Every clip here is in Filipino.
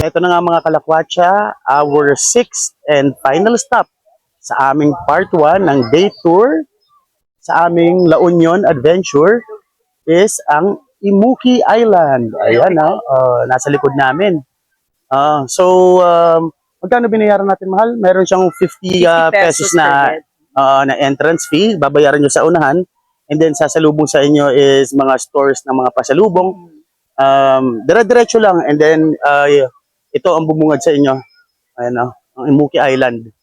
Ito na nga mga kalakwatsa, our sixth and final stop sa aming part 1 ng day tour sa aming La Union adventure is ang Imuki Island. Ayan, nasa likod namin. Magkano binayaran natin, mahal? Meron siyang 50 pesos na entrance fee. Babayaran nyo sa unahan. And then sasalubong sa inyo is mga stores ng mga pasalubong. Dire-diretso lang. And then ito ang bumungad sa inyo. Ayan, ang Imuki Island.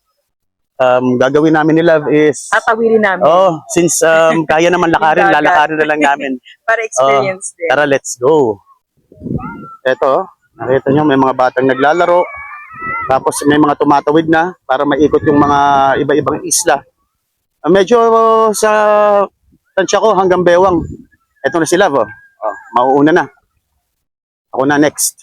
Gagawin namin ni Love is... Tatawirin namin. Since kaya naman lakarin, lalakarin na lang namin. Para experience din. Tara, let's go. Ito, nakita nyo, may mga batang naglalaro. Tapos may mga tumatawid na para maikot yung mga iba-ibang isla. Medyo sa tansya ko hanggang Bewang. Ito na si Love. Mauuna na. Ako na next.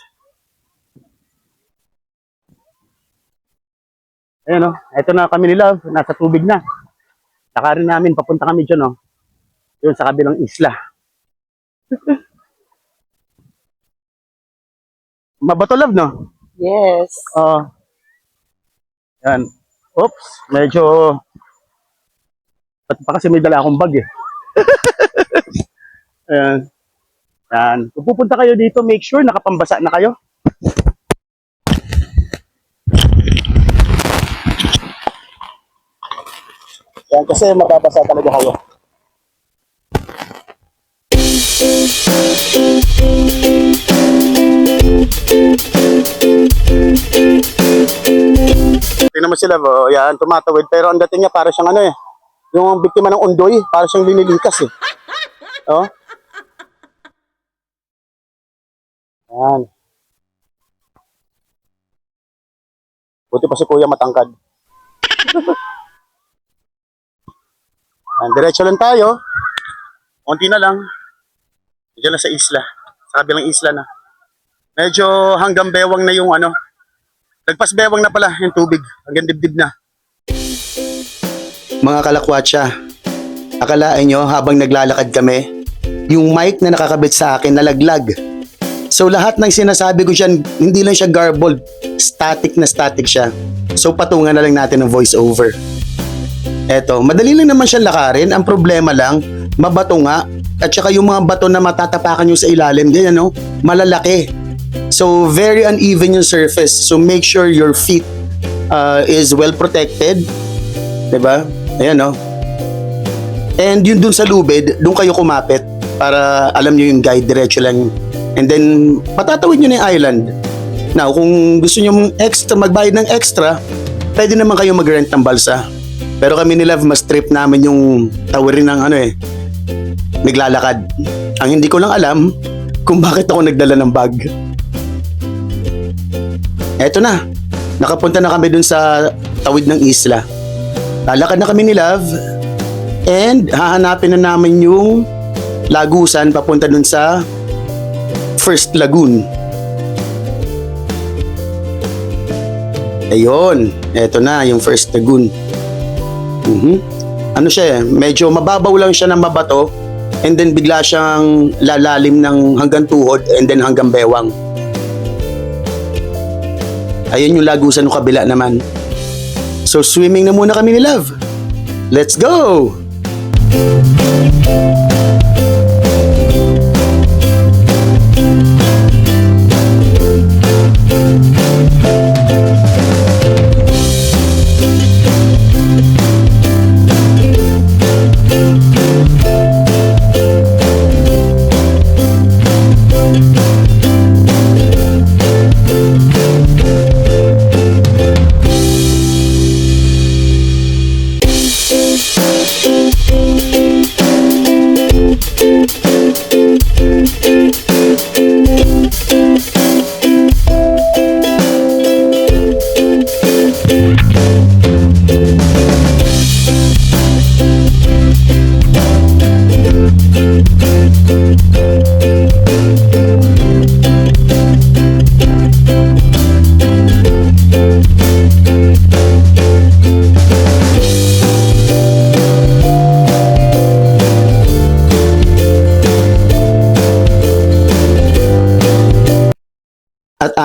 Ayan, ito na kami ni Love, nasa tubig na. Lakarin namin, papunta kami dyan, yun sa kabilang isla. Mabato, Love, no? Yes. Yan. Oops, medyo... Ba't pa kasi may dala akong bag, Ayan. Yan. Kung pupunta kayo dito, make sure nakapambasa na kayo. Yan, kasi mababasa talaga kayo. Tingnan mo sila, yan, tumatawid. Pero ang dating niya para siyang yung biktima ng undoy, para siyang linilikas Yan. Buti pa si Kuya matangkad. Diretso lang tayo. Konti na lang. Diyan na sa isla. Sa kabilang isla na. Medyo hanggang Bewang na yung Lagpas Bewang na pala yung tubig. Hanggang dibdib na. Mga kalakwatsa, akalain nyo habang naglalakad kami, yung mic na nakakabit sa akin nalaglag. So lahat ng sinasabi ko dyan, hindi lang siya garbled. Static na static siya. So patungan na lang natin ng voice over. Eto, madali lang naman siya lakarin. Ang problema lang, mabato nga. At saka yung mga bato na matatapakan nyo sa ilalim, ganyan malalaki. So, very uneven yung surface. So, make sure your feet is well protected. Diba? Ayan, And yun dun sa lubid, dun kayo kumapit para alam nyo yung guide, diretso lang. And then, patatawid nyo na yung island. Now, kung gusto nyo magbayad ng extra, pwede naman kayo mag-rent ng balsa. Pero kami ni Love, mas trip namin yung tawirin ng naglalakad. Ang hindi ko lang alam kung bakit ako nagdala ng bag. Eto na, nakapunta na kami dun sa tawid ng isla. Lalakad na kami ni Love and hahanapin na namin yung lagusan papunta dun sa First Lagoon. Ayun, eto na yung First Lagoon. Ano siya medyo mababaw lang siya ng mabato and then bigla siyang lalalim ng hanggang tuhod and then hanggang bewang. Ayun yung lagusan ng kabila naman. So swimming na muna kami ni Love. Let's go!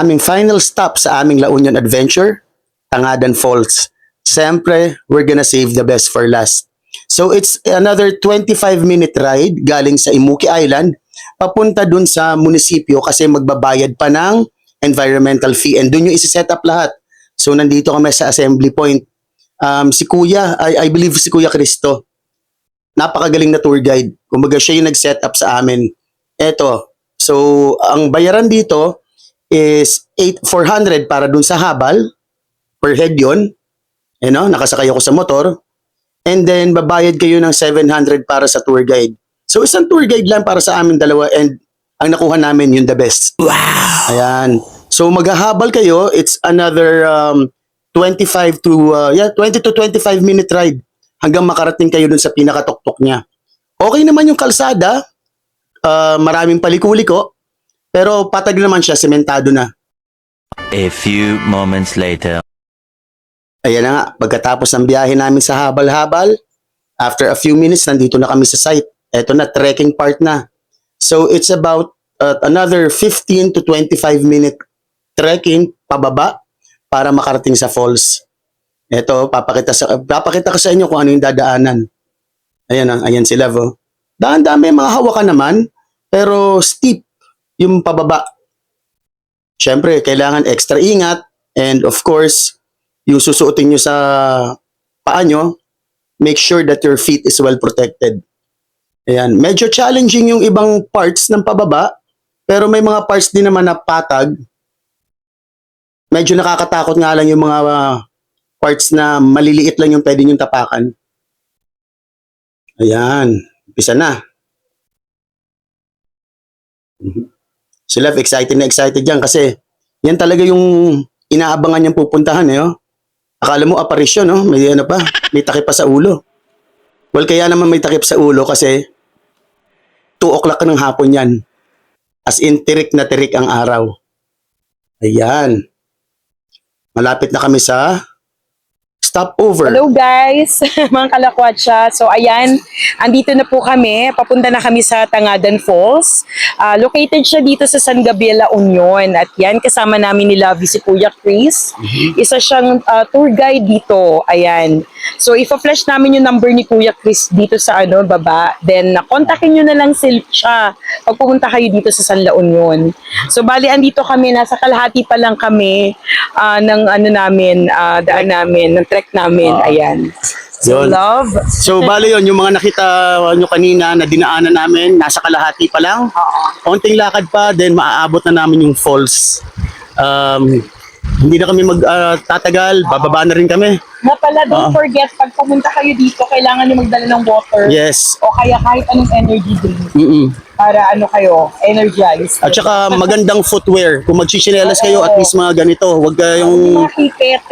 aming final stop sa aming La Union adventure, Tangadan Falls. Siyempre, we're gonna save the best for last. So it's another 25-minute ride galing sa Imuki Island papunta dun sa munisipyo kasi magbabayad pa ng environmental fee and dun yung isi-set up lahat. So nandito kami sa assembly point. Si Kuya, I believe si Kuya Cristo, napakagaling na tour guide. Kumbaga siya yung nag-set up sa amin. Eto, so ang bayaran dito is 400 para dun sa habal, per head yun. Nakasakay ako sa motor. And then, babayad kayo ng 700 para sa tour guide. So, isang tour guide lang para sa amin dalawa and ang nakuha namin yung the best. Wow! Ayan. So, maghahabal kayo. It's another 20 to 25 minute ride hanggang makarating kayo dun sa pinakatuktok niya. Okay naman yung kalsada. Maraming paliko-liko. Pero patag naman siya, sementado na. A few moments later. Ayan na nga, pagkatapos ng biyahe namin sa habal-habal, after a few minutes, nandito na kami sa site. Ito na, trekking part na. So, it's about another 15 to 25 minute trekking pababa para makarating sa falls. Ito, papakita ko sa inyo kung ano yung dadaanan. Ayan si Lev. Daan-dami, mga hawakan naman, pero steep yung pababa. Siyempre, kailangan extra ingat and of course, yung susuotin nyo sa paa nyo, make sure that your feet is well protected. Ayan. Medyo challenging yung ibang parts ng pababa, pero may mga parts din naman na patag. Medyo nakakatakot nga lang yung mga parts na maliliit lang yung pwede nyong tapakan. Ayan. Umpisa na. Si Lev, excited na excited yan kasi yan talaga yung inaabangan niyang pupuntahan Akala mo aparisyon, no? May may takip pa sa ulo. Well, kaya naman may takip sa ulo kasi 2 o'clock ng hapon yan. As in, tirik na tirik ang araw. Ayan. Malapit na kami sa stopover. Hello guys, mga kalakwatsa. So ayan, andito na po kami. Papunta na kami sa Tangadan Falls. Located siya dito sa San Gabriel, La Union. At yan, kasama namin ni Lovey si Kuya Chris. Isa siyang tour guide dito. Ayan. So ipa-flash namin yung number ni Kuya Chris dito sa baba. Then kontakin nyo na lang siya pag pumunta kayo dito sa San La Union. So bali, andito kami. Nasa kalahati pa lang kami ng daan namin, ng trek namin. Ayan. So, Yun. love. So, bali yun, yung mga nakita nyo kanina na dinaanan namin, nasa kalahati pa lang. Konting lakad pa, then maaabot na namin yung falls. Hindi na kami magtatagal, bababa na rin kami. Nga pala, don't forget, pag pumunta kayo dito, kailangan nyo magdala ng water. Yes. O kaya kahit anong energy drink. Para kayo, energized. At saka magandang footwear. Kung magchichinelas kayo, at least mga ganito. Huwag kayong... Mga kipit,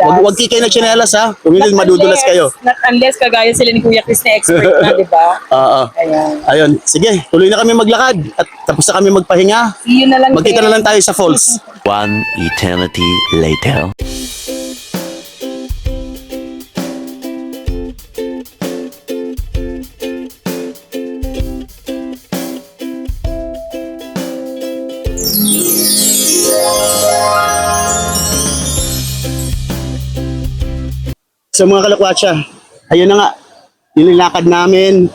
Huwag kikay na chinelas ha. Kung hindi, madudulas kayo. Not unless kagaya sila ni Kuya Chris na expert na, di ba? Ayan. Ayun. Sige, tuloy na kami maglakad. At tapos na kami magpahinga. See you na lang. Magkita na lang tayo sa falls. One eternity later. So mga kalakwatsa, ayun na nga, yung lakad namin.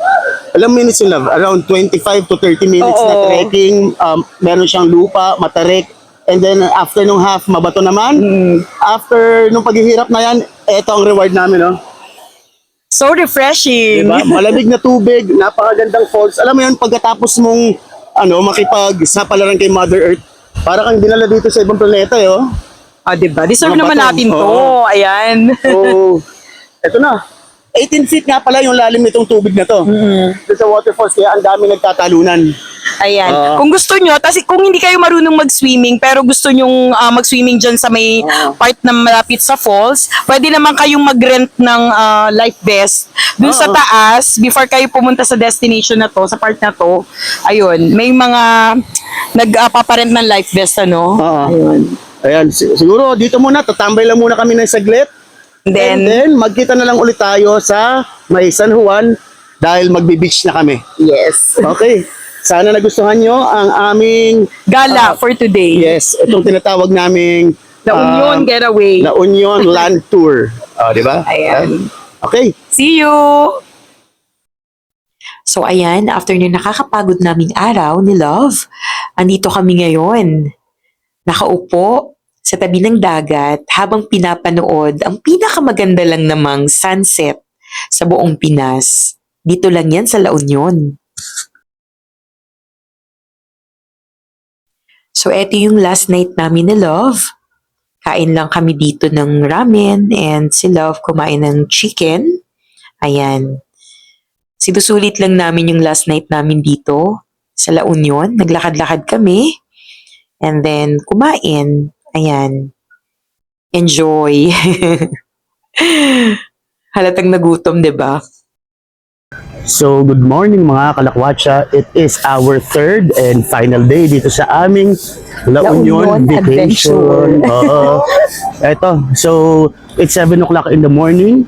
Alam minutes yung love, around 25 to 30 minutes na trekking. Meron siyang lupa, matarik. And then after nung half, mabato naman. After nung paghihirap na yan, eto ang reward namin. So refreshing. Diba? Malamig na tubig, napakagandang falls. Alam mo yun, pagkatapos mong makipagsapalaran kay Mother Earth, para kang dinala dito sa ibang planeta. Diba? Deserve Mga naman bato. natin to. Ayan. So, eto na. 18 feet nga pala yung lalim nitong tubig na to. Sa waterfalls, kaya ang dami nagtatalunan. Ayan. Kung gusto nyo, kung hindi kayo marunong mag-swimming, pero gusto nyong mag-swimming dyan sa may part na malapit sa falls, pwede naman kayong mag-rent ng life vest. Dun sa taas, before kayo pumunta sa destination na to, sa part na to, ayun, may mga nagpaparent ng life vest, Ayun. Ayan, siguro dito muna, tatambay lang muna kami ng saglit. And then, magkita na lang ulit tayo sa may San Juan dahil magbe-beach na kami. Yes. Okay. Sana nagustuhan nyo ang aming Gala for today. yes, itong tinatawag naming La Union Getaway. La Union Land Tour. Di ba? Ayan. Okay. See you! So ayan, after nung nakakapagod naming araw ni Love, andito kami ngayon. Nakaupo sa tabi ng dagat habang pinapanood ang pinakamaganda lang namang sunset sa buong Pinas. Dito lang yan sa La Union. So eto yung last night namin ni Love. Kain lang kami dito ng ramen and si Love kumain ng chicken. Ayan. Sinusulit lang namin yung last night namin dito sa La Union. Naglakad-lakad kami. And then, kumain. Ayan. Enjoy. Halatang nagutom, di ba? So, good morning mga kalakwatsa. It is our third and final day dito sa aming La Union vacation. Oo. Eto, so it's 7 o'clock in the morning.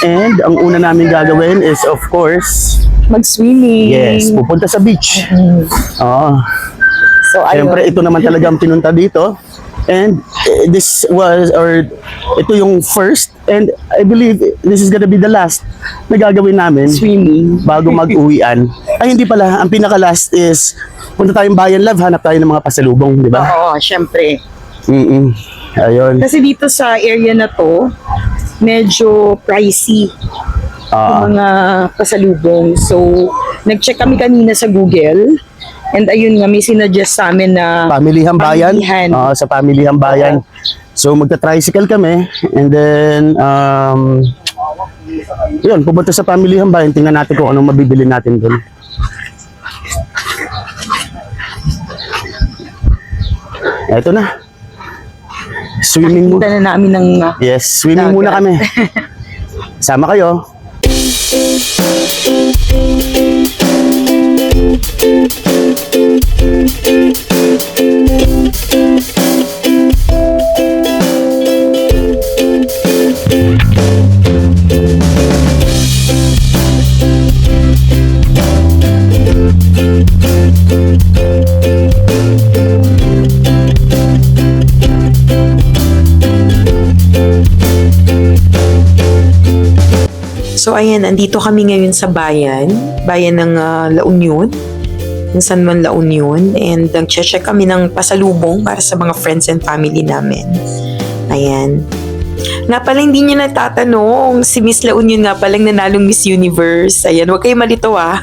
And ang una namin gagawin is of course, Mag-swimming. yes, pupunta sa beach. Oo. So, ayun. Siyempre, ito naman talaga ang pinunta dito. And this was, or ito yung first, and I believe this is gonna be the last na gagawin namin Swimming. bago mag-uwian. Ay, hindi pala. Ang pinaka-last is, punta tayong Bayan Love, hanap tayo ng mga pasalubong, di ba? Oo, syempre. Ayun. Kasi dito sa area na to, medyo pricey yung mga pasalubong. So, nag-check kami kanina sa Google. And ayun nga, may sinuggest sa amin na Pamilihang Bayan. Pamilihan. Sa Pamilihang Bayan. So, magta-tricycle kami. And then, yun, pupunta sa Pamilihang Bayan. Tingnan natin kung anong mabibili natin doon. Eto na. Swimming Punta na namin ng Yes, swimming muna dagat. kami. Sama kayo. So ayan, andito kami ngayon sa bayan ng La Union, ng San Juan La Union, and nag-check kami ng pasalubong para sa mga friends and family namin. Ayan. Nga pala, hindi nyo natatanong, si Miss La Union nga palang nanalong Miss Universe. Ayan, huwag kayo malito ah.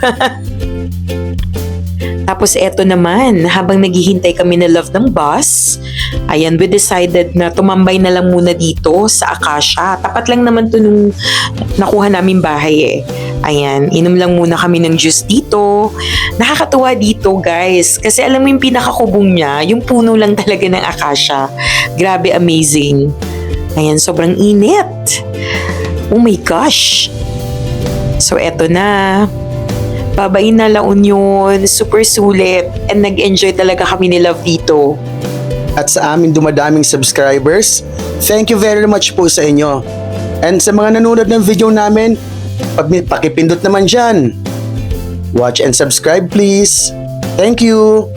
Tapos eto naman, habang naghihintay kami na Love ng bus, ayan, we decided na tumambay na lang muna dito sa Acacia. Tapat lang naman to nung nakuha namin bahay eh. Ayan, inom lang muna kami ng juice dito. Nakakatuwa dito guys, kasi alam mo yung pinakakubong niya, yung puno lang talaga ng Acacia. Grabe, amazing. Ayan, sobrang init. Oh my gosh. So eto na. Babain na La Union, super sulit, and nag-enjoy talaga kami ni Love dito. At sa aming dumadaming subscribers, thank you very much po sa inyo. And sa mga nanonood ng video namin, pakipindot naman dyan. Watch and subscribe please. Thank you.